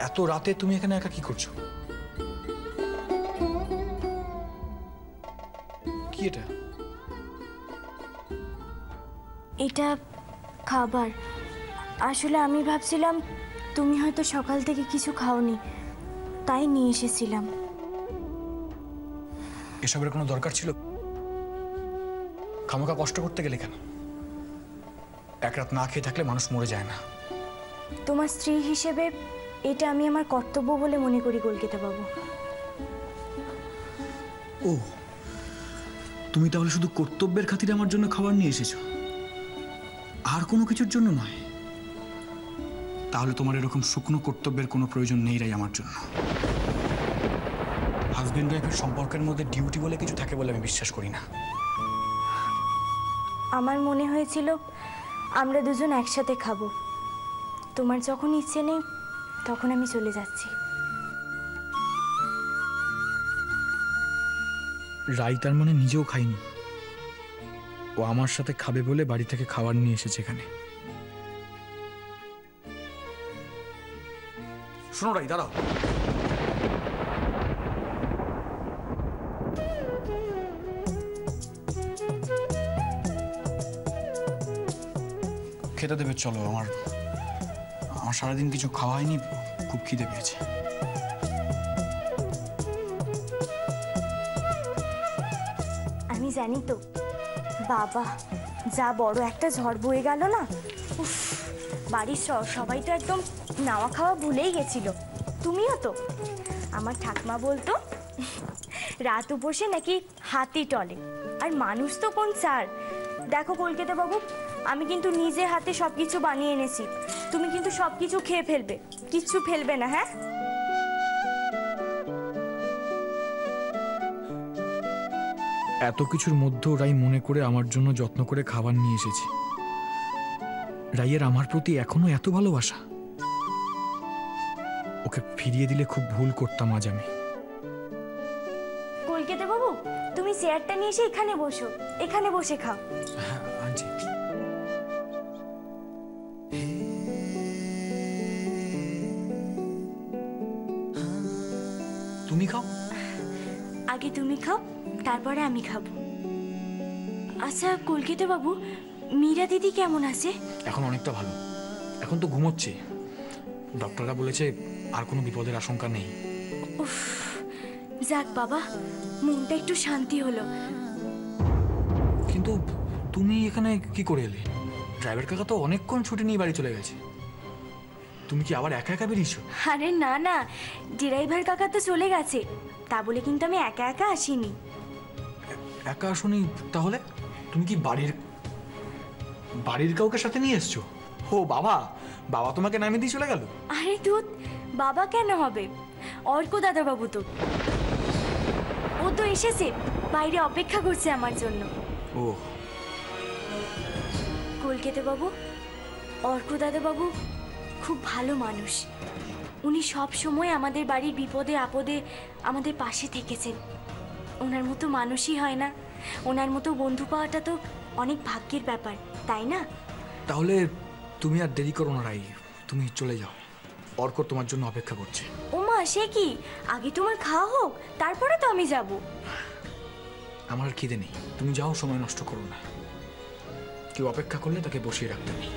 এত রাতে তুমি এখানে একা কি করছো? কি এটা? এটা খাবার। আসলে আমি ভাবছিলাম তুমি হয়তো সকাল থেকে কিছু খাওনি, তাই নিয়ে এসেছিলাম। এসবের কোনো দরকার ছিল? খামোখা কষ্ট করতে গেলে কেন? এক রাত না খেয়ে থাকলে মানুষ মরে যায় না। তোমার স্ত্রী হিসেবে এটা আমি আমার কর্তব্য বলে মনে করি কলকাতা বাবু। ও, তুমি তাহলে শুধু কর্তব্যের খাতিরে আমার জন্য খাবার নিয়ে এসেছো, আর কোনো কিছুর জন্য নয়? তাহলে তোমার এরকম শুকনো কর্তব্যের কোনো প্রয়োজন নেই রাই আমার জন্য। হাজবেন্ড ওয়াইফের সম্পর্কের মধ্যে ডিউটি বলে কিছু থাকে বলে আমি বিশ্বাস করি না। আমার মনে হয়েছিল আমরা দুজন একসাথে খাবো। তোমার যখন ইচ্ছে নেই তখন আমি চলে যাচ্ছি। রাই তার মানে নিজেও খাইনি, ও আমার সাথে খাবে বলে বাড়ি থেকে খাবার নিয়ে এসেছে এখানে। শোনো রাই, দাঁড়াও। খেতে দেবে চলো, আমার সারাদিন কিছু খাওয়া হয়নি, খুব খিদে পেয়েছে। আমি জানি তো বাবা, যা বড় একটা ঝড় বয়ে গেল না। উফ, বাড়ির সবাই তো একদম নাওয়া খাওয়া ভুলেই গেছিল। তুমিও তো। আমার ঠাকমা বলতো রাত উপসে নাকি হাতি টলে, আর মানুষ তো কোন চার। দেখো কলকাতা বাবু, আমি কিন্তু নিজে হাতে সবকিছু বানিয়ে এনেছি। তুমি কিন্তু সবকিছু খেয়ে ফেলবে, কিচ্ছু ফেলবে না, হ্যাঁ? এত কিছুর মধ্যেও রাই মনে করে আমার জন্য যত্ন করে খাবার নিয়ে এসেছে। রাইয়ের আমার প্রতি এখনো এত ভালোবাসা। ওকে ফিরিয়ে দিলে খুব ভুল করতাম আজ আমি। কলকাতা বাবু, তুমি চেয়ারটা নিয়ে এসে এখানে বসো, এখানে বসে খাও। হ্যাঁ আনছি। তুমি খাও। আগে তুমি খাও, তারপরে আমি খাবো। আচ্ছা কলকাতা বাবু, মীরা দিদি কেমন আছে? এখন অনেকটা ভালো, এখন তো ঘুমোচ্ছে। ডক্টররা বলেছে আর কোনো বিপদের আশঙ্কা নেই। উফ, যাক বাবা, মনটা একটু শান্তি হলো। কিন্তু তুমি এখানে কি করে এলে? ড্রাইভার কাকা তো অনেকক্ষণ ছুটি নিয়ে বাড়ি চলে গেছে। তুমি কি আবার একা একা বেরিয়েছো? আরে না না, ড্রাইভার কাকা তো চলে গেছে, তা বলে কিন্তু আমি একা একা আসিনি। একা আসোনি? তাহলে তুমি কি বাড়ির কাউকে সাথে নিয়ে এসছো? ও বাবা, বাবা তোমাকে নামিয়ে দিয়ে চলে গেল? আরে দুধ, বাবা কেন হবে, অর্ক দাদা বাবু তো। ও তো এসেছে, বাইরে অপেক্ষা করছে আমার জন্য। ও কলকাতা বাবু, অর্ক দাদা বাবু খুব ভালো মানুষ। উনি সব সময় আমাদের বাড়ির বিপদে আপদে আমাদের পাশে থেকেছেন। ওনার মতো মানুষই হয় না। ওনার মতো বন্ধু পাওয়াটা তো অনেক ভাগ্যের ব্যাপার, তাই না? তাহলে তুমি আর দেরি করো না রাই, তুমি চলে যাও। অর্ক তোমার জন্য অপেক্ষা করছে। ওমা, সে কি? আগে তোমার খাওয়া হোক, তারপরে তো আমি যাব। আমার খিদে নেই, তুমি যাও, সময় নষ্ট করো না। কেউ অপেক্ষা করলে তাকে বসিয়ে রাখতে নেই।